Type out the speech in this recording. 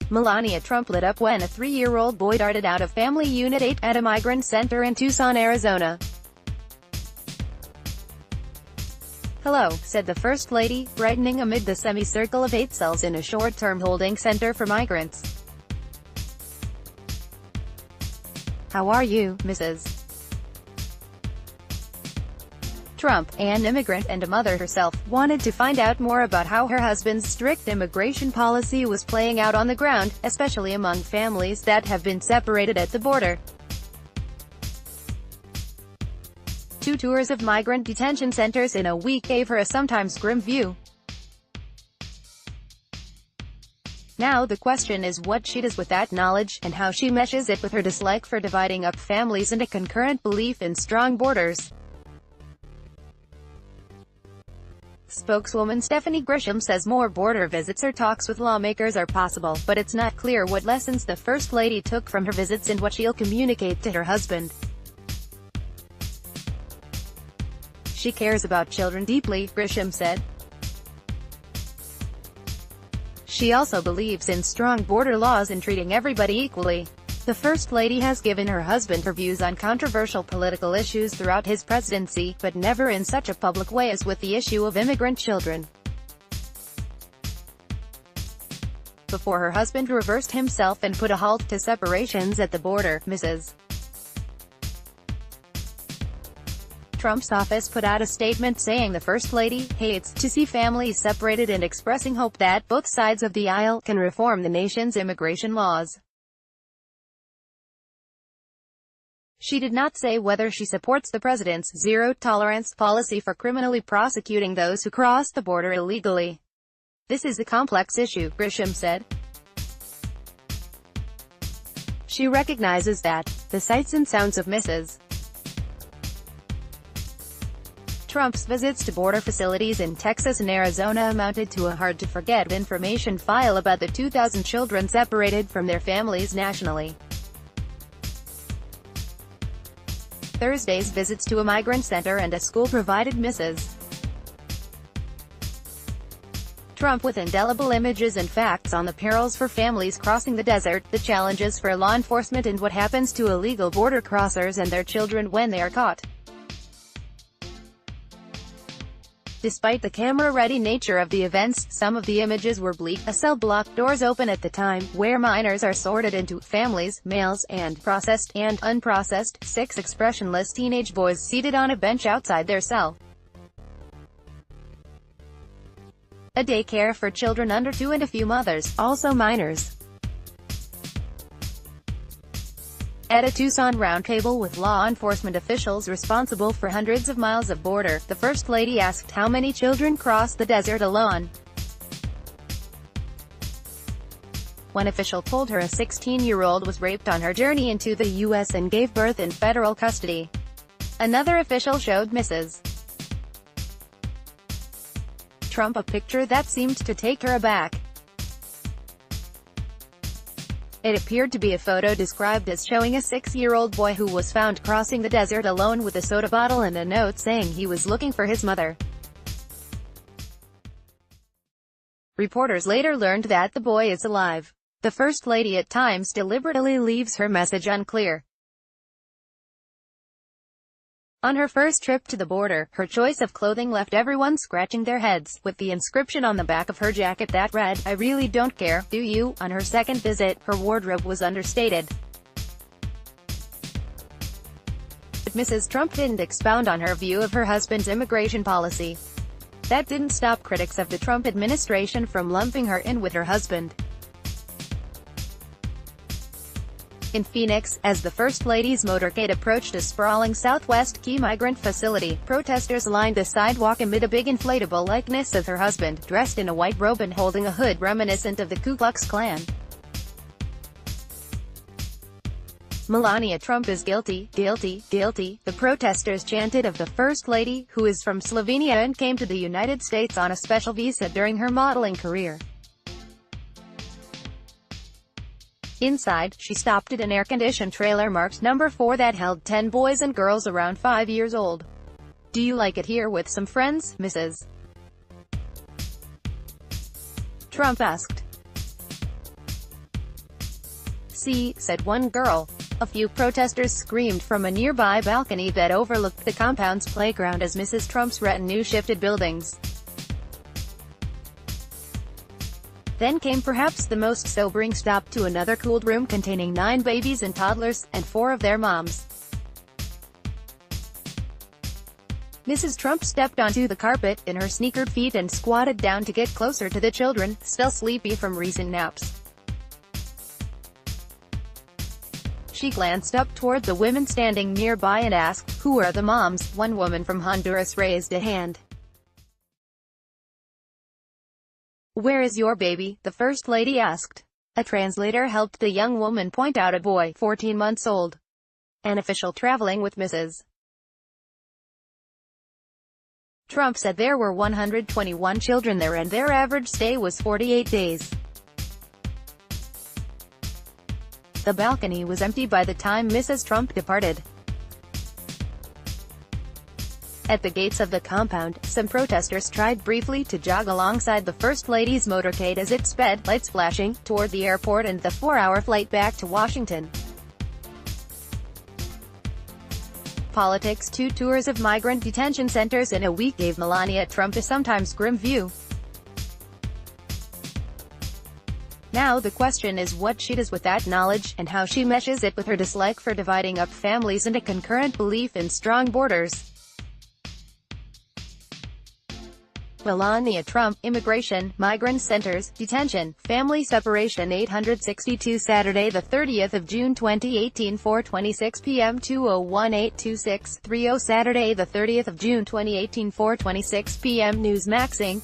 Melania Trump lit up when a 3-year-old boy darted out of Family Unit 8 at a migrant center in Tucson, Arizona. "Hello," said the First Lady, brightening amid the semicircle of 8 cells in a short-term holding center for migrants. "How are you, Mrs. Trump?" An immigrant and a mother herself, wanted to find out more about how her husband's strict immigration policy was playing out on the ground, especially among families that have been separated at the border. 2 tours of migrant detention centers in a week gave her a sometimes grim view. Now the question is what she does with that knowledge, and how she meshes it with her dislike for dividing up families and a concurrent belief in strong borders. Spokeswoman Stephanie Grisham says more border visits or talks with lawmakers are possible, but it's not clear what lessons the First Lady took from her visits and what she'll communicate to her husband. "She cares about children deeply," Grisham said. "She also believes in strong border laws and treating everybody equally." The First Lady has given her husband her views on controversial political issues throughout his presidency, but never in such a public way as with the issue of immigrant children. Before her husband reversed himself and put a halt to separations at the border, Mrs. Trump's office put out a statement saying the First Lady hates to see families separated and expressing hope that both sides of the aisle can reform the nation's immigration laws. She did not say whether she supports the president's zero-tolerance policy for criminally prosecuting those who cross the border illegally. "This is a complex issue," Grisham said. She recognizes that the sights and sounds of Mrs. Trump's visits to border facilities in Texas and Arizona amounted to a hard-to-forget information file about the 2,000 children separated from their families nationally. Thursday's visits to a migrant center and a school provided Mrs. Trump with indelible images and facts on the perils for families crossing the desert, the challenges for law enforcement, and what happens to illegal border crossers and their children when they are caught. Despite the camera-ready nature of the events, some of the images were bleak. A cell blocked doors open at the time, where minors are sorted into families, males, and processed and unprocessed, 6 expressionless teenage boys seated on a bench outside their cell. A daycare for children under 2 and a few mothers, also minors. At a Tucson roundtable with law enforcement officials responsible for hundreds of miles of border, the First Lady asked how many children cross the desert alone. One official told her a 16-year-old was raped on her journey into the U.S. and gave birth in federal custody. Another official showed Mrs. Trump a picture that seemed to take her aback. It appeared to be a photo described as showing a 6-year-old boy who was found crossing the desert alone with a soda bottle and a note saying he was looking for his mother. Reporters later learned that the boy is alive. The First Lady at times deliberately leaves her message unclear. On her first trip to the border, her choice of clothing left everyone scratching their heads, with the inscription on the back of her jacket that read, "I really don't care, do you?" On her second visit, her wardrobe was understated. But Mrs. Trump didn't expound on her view of her husband's immigration policy. That didn't stop critics of the Trump administration from lumping her in with her husband. In Phoenix, as the First Lady's motorcade approached a sprawling Southwest Key migrant facility, protesters lined the sidewalk amid a big inflatable likeness of her husband, dressed in a white robe and holding a hood reminiscent of the Ku Klux Klan. "Melania Trump is guilty, guilty, guilty," the protesters chanted of the First Lady, who is from Slovenia and came to the United States on a special visa during her modeling career. Inside, she stopped at an air-conditioned trailer marked number 4 that held 10 boys and girls around 5 years old. "Do you like it here with some friends, Mrs. Trump asked. "See," said one girl. A few protesters screamed from a nearby balcony that overlooked the compound's playground as Mrs. Trump's retinue shifted buildings. Then came perhaps the most sobering stop to another cooled room containing 9 babies and toddlers, and 4 of their moms. Mrs. Trump stepped onto the carpet in her sneakered feet and squatted down to get closer to the children, still sleepy from recent naps. She glanced up toward the women standing nearby and asked, "Who are the moms?" One woman from Honduras raised a hand. "Where is your baby?" the First Lady asked. A translator helped the young woman point out a boy, 14 months old. An official traveling with Mrs. Trump said there were 121 children there and their average stay was 48 days. The balcony was empty by the time Mrs. Trump departed. At the gates of the compound, some protesters tried briefly to jog alongside the First Lady's motorcade as it sped, lights flashing, toward the airport and the 4-hour flight back to Washington. Politics: 2 tours of migrant detention centers in a week gave Melania Trump a sometimes grim view. Now the question is what she does with that knowledge, and how she meshes it with her dislike for dividing up families and a concurrent belief in strong borders. Melania Trump, immigration, migrant centers, detention, family separation 862 Saturday 30 June 2018 4:26 p.m. 20182630 Saturday 30 June 2018 4:26 p.m. Newsmax Inc.